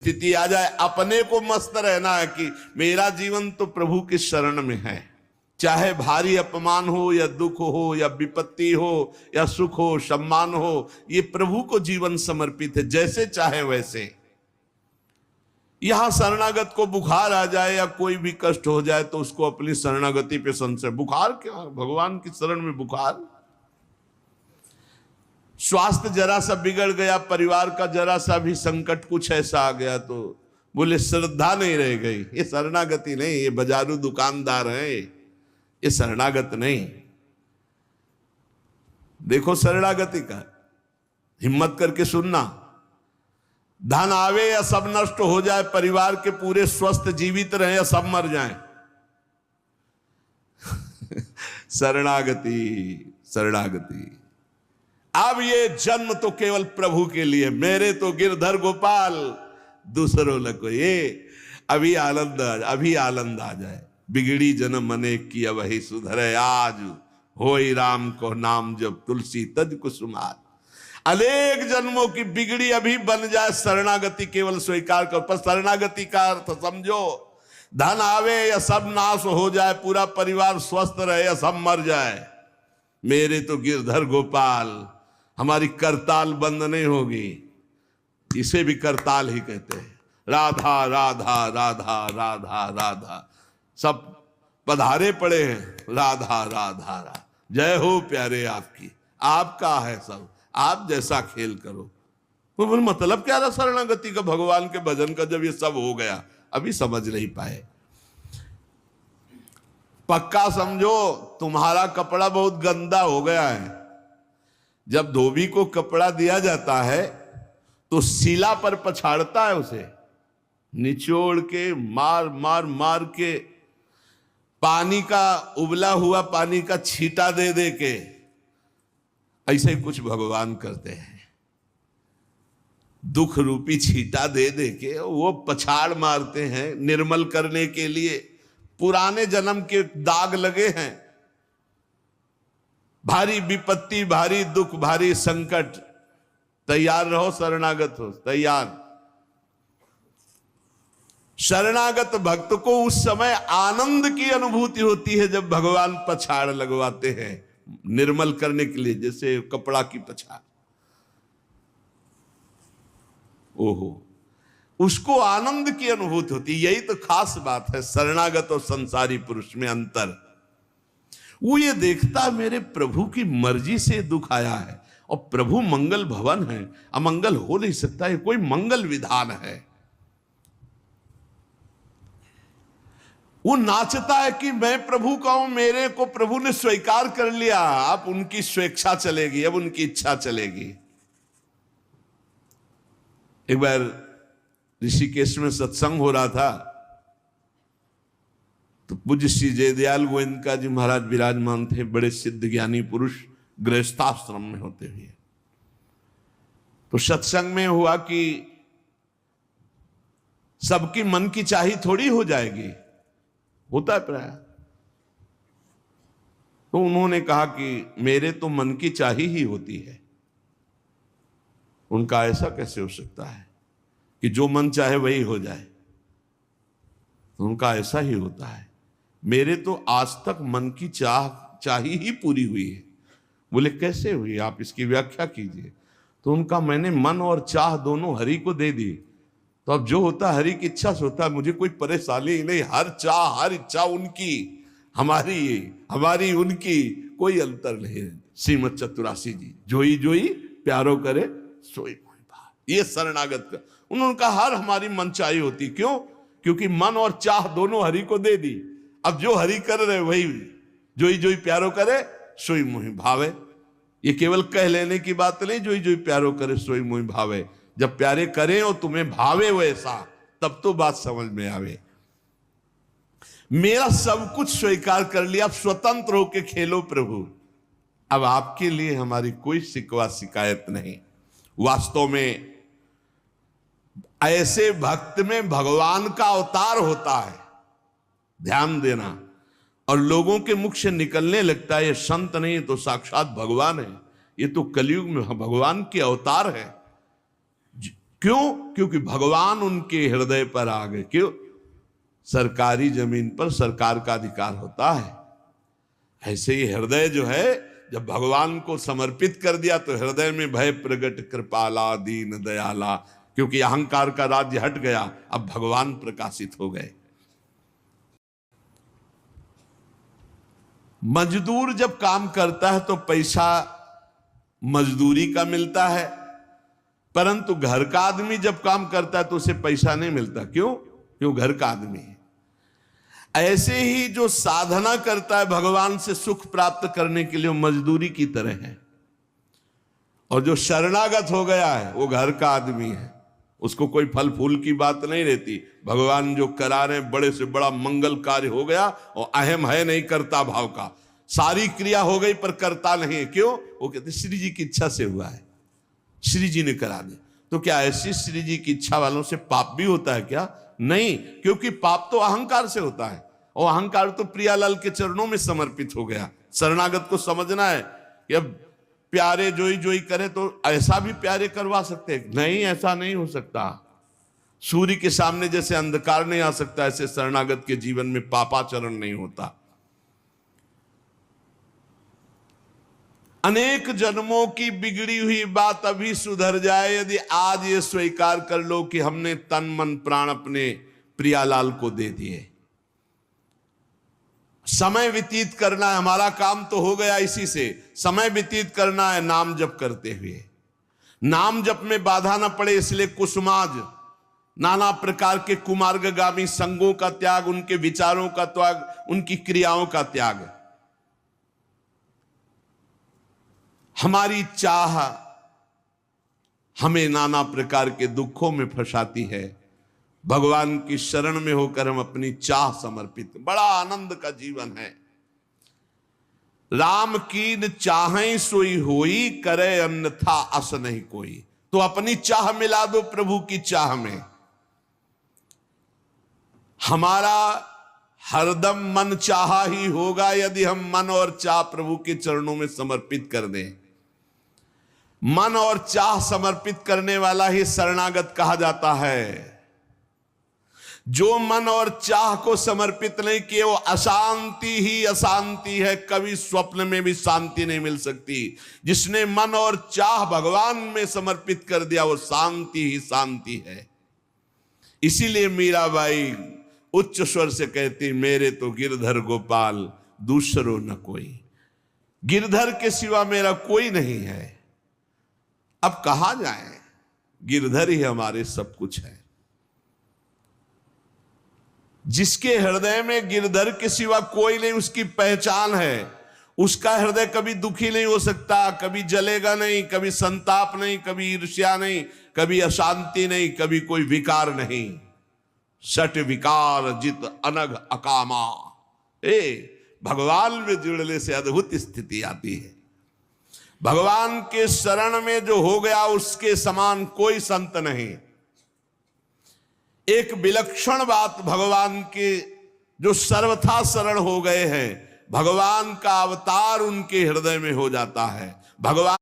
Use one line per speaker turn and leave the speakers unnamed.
स्थिति आ जाए, अपने को मस्त रहना है कि मेरा जीवन तो प्रभु के शरण में है। चाहे भारी अपमान हो या दुख हो या विपत्ति हो या सुख हो सम्मान हो, ये प्रभु को जीवन समर्पित है, जैसे चाहे वैसे। यहां शरणागत को बुखार आ जाए या कोई भी कष्ट हो जाए तो उसको अपनी शरणागति पे संशय। बुखार क्या, भगवान की शरण में बुखार। स्वास्थ्य जरा सा बिगड़ गया, परिवार का जरा सा भी संकट कुछ ऐसा आ गया तो बोले श्रद्धा नहीं रह गई। ये शरणागति नहीं, ये बाजारू दुकानदार है, ये शरणागत नहीं। देखो शरणागति का, हिम्मत करके सुनना। धन आवे या सब नष्ट हो जाए, परिवार के पूरे स्वस्थ जीवित रहे या सब मर जाएं, शरणागति शरणागति। अब ये जन्म तो केवल प्रभु के लिए, मेरे तो गिरधर गोपाल, दूसरों को ये अभी आनंद आ जाए। बिगड़ी जन्म अनेक की वही सुधरे आज, होई राम को नाम जब तुलसी तज कुसुमार। अनेक जन्मों की बिगड़ी अभी बन जाए, शरणागति केवल स्वीकार कर। पर शरणागति का अर्थ समझो, धन आवे या सब नाश हो जाए, पूरा परिवार स्वस्थ रहे या सब मर जाए, मेरे तो गिरधर गोपाल, हमारी करताल बंद नहीं होगी। इसे भी करताल ही कहते हैं। राधा राधा राधा राधा राधा, सब पधारे पड़े हैं, राधा राधा राधा। जय हो प्यारे आपकी, आपका है सब, आप जैसा खेल करो। वो बोले मतलब क्या रहा शरणागति का, भगवान के भजन का, जब ये सब हो गया। अभी समझ नहीं पाए। पक्का समझो, तुम्हारा कपड़ा बहुत गंदा हो गया है। जब धोबी को कपड़ा दिया जाता है तो शिला पर पछाड़ता है, उसे निचोड़ के मार मार मार के, पानी का उबला हुआ पानी का छींटा दे दे के, ऐसे ही कुछ भगवान करते हैं। दुख रूपी छींटा दे दे के वो पछाड़ मारते हैं निर्मल करने के लिए। पुराने जन्म के दाग लगे हैं, भारी विपत्ति, भारी दुख, भारी संकट, तैयार रहो, शरणागत हो, तैयार। शरणागत भक्त को उस समय आनंद की अनुभूति होती है जब भगवान पछाड़ लगवाते हैं निर्मल करने के लिए, जैसे कपड़ा की पछाड़। ओहो, उसको आनंद की अनुभूति होती। यही तो खास बात है शरणागत और संसारी पुरुष में अंतर। वो ये देखता मेरे प्रभु की मर्जी से दुख आया है, और प्रभु मंगल भवन है, अमंगल हो नहीं सकता, है कोई मंगल विधान है। वो नाचता है कि मैं प्रभु का हूं, मेरे को प्रभु ने स्वीकार कर लिया, अब उनकी स्वेच्छा चलेगी, अब उनकी इच्छा चलेगी। एक बार ऋषिकेश में सत्संग हो रहा था तो पूज्य श्री जयदयाल गोविंदका जी महाराज विराजमान थे, बड़े सिद्ध ज्ञानी पुरुष, गृहस्थाश्रम में होते हुए। तो सत्संग में हुआ कि सबकी मन की चाही थोड़ी हो जाएगी, होता है प्राय। तो उन्होंने कहा कि मेरे तो मन की चाही ही होती है। उनका ऐसा कैसे हो सकता है कि जो मन चाहे वही हो जाए? तो उनका ऐसा ही होता है, मेरे तो आज तक मन की चाही ही पूरी हुई है। बोले कैसे हुई, आप इसकी व्याख्या कीजिए। तो उनका मैंने मन और चाह दोनों हरि को दे दी, तो अब जो होता है हरि की इच्छा से होता है, मुझे कोई परेशानी ही नहीं। हर चाह हर इच्छा उनकी, हमारी उनकी कोई अंतर नहीं। श्रीमद चतुरासी जी, जोई जोई प्यारो करे सोई मोहि भाव। ये शरणागत का उन्होंने कहा हर हमारी मनचाही होती। क्यों? क्योंकि मन और चाह दोनों हरि को दे दी। अब जो हरि कर रहे वही जोई जोई प्यारो करे सोई मोहि भावे। ये केवल कह लेने की बात नहीं, जोई जोई प्यारो करे सोई मोहि भावे। जब प्यारे करें और तुम्हें भावे वैसा, तब तो बात समझ में आवे। मेरा सब कुछ स्वीकार कर लिया, अब स्वतंत्र होके खेलो प्रभु। अब आपके लिए हमारी कोई शिकवा शिकायत नहीं। वास्तव में ऐसे भक्त में भगवान का अवतार होता है, ध्यान देना। और लोगों के मुख से निकलने लगता है ये संत नहीं तो साक्षात भगवान है, ये तो कलयुग में भगवान के अवतार है। क्यों? क्योंकि भगवान उनके हृदय पर आ गए। क्यों? सरकारी जमीन पर सरकार का अधिकार होता है। ऐसे ही हृदय जो है, जब भगवान को समर्पित कर दिया तो हृदय में भय प्रगट कृपाला दीन दयाला, क्योंकि अहंकार का राज्य हट गया, अब भगवान प्रकाशित हो गए। मजदूर जब काम करता है तो पैसा मजदूरी का मिलता है, परंतु घर का आदमी जब काम करता है तो उसे पैसा नहीं मिलता। क्यों? क्यों? घर का आदमी है। ऐसे ही जो साधना करता है भगवान से सुख प्राप्त करने के लिए, वो मजदूरी की तरह है। और जो शरणागत हो गया है वो घर का आदमी है, उसको कोई फल फूल की बात नहीं रहती। भगवान जो करा रहे बड़े से बड़ा मंगल कार्य हो गया, और अहम है नहीं करता भाव का, सारी क्रिया हो गई पर करता नहीं है। क्यों? वो कहते श्री जी की इच्छा से हुआ है, श्री जी ने करा दी। तो क्या ऐसी श्री जी की इच्छा वालों से पाप भी होता है क्या? नहीं, क्योंकि पाप तो अहंकार से होता है, और अहंकार तो प्रियालाल के चरणों में समर्पित हो गया। शरणागत को समझना है कि अब प्यारे जोई जोई करे तो ऐसा भी प्यारे करवा सकते हैं? नहीं, ऐसा नहीं हो सकता। सूर्य के सामने जैसे अंधकार नहीं आ सकता, ऐसे शरणागत के जीवन में पापाचरण नहीं होता। अनेक जन्मों की बिगड़ी हुई बात अभी सुधर जाए यदि आज ये स्वीकार कर लो कि हमने तन मन प्राण अपने प्रियालाल को दे दिए। समय व्यतीत करना है, हमारा काम तो हो गया इसी से। समय व्यतीत करना है नाम जप करते हुए। नाम जप में बाधा ना पड़े इसलिए कुसुमाज, नाना प्रकार के कुमार्गगामी संगों का त्याग, उनके विचारों का त्याग, उनकी क्रियाओं का त्याग। हमारी चाह हमें नाना प्रकार के दुखों में फंसाती है। भगवान की शरण में होकर हम अपनी चाह समर्पित, बड़ा आनंद का जीवन है। राम कीन चाहें सोई होई, करे अन्यथा अस नहीं कोई। तो अपनी चाह मिला दो प्रभु की चाह में। हमारा हरदम मन चाहा ही होगा यदि हम मन और चाह प्रभु के चरणों में समर्पित कर दें। मन और चाह समर्पित करने वाला ही शरणागत कहा जाता है। जो मन और चाह को समर्पित नहीं किए वो अशांति ही अशांति है, कभी स्वप्न में भी शांति नहीं मिल सकती। जिसने मन और चाह भगवान में समर्पित कर दिया वो शांति ही शांति है। इसीलिए मीराबाई उच्च स्वर से कहती, मेरे तो गिरधर गोपाल दूसरो न कोई। गिरधर के सिवा मेरा कोई नहीं है। अब कहा जाए, गिरधर ही हमारे सब कुछ है। जिसके हृदय में गिरधर के सिवा कोई नहीं, उसकी पहचान है। उसका हृदय कभी दुखी नहीं हो सकता, कभी जलेगा नहीं, कभी संताप नहीं, कभी ईर्ष्या नहीं, कभी अशांति नहीं, कभी कोई विकार नहीं। सट विकार जित अनग अकामा। भगवान में जुड़ने से अद्भुत स्थिति आती है। भगवान के शरण में जो हो गया उसके समान कोई संत नहीं। एक विलक्षण बात, भगवान के जो सर्वथा शरण हो गए हैं, भगवान का अवतार उनके हृदय में हो जाता है। भगवान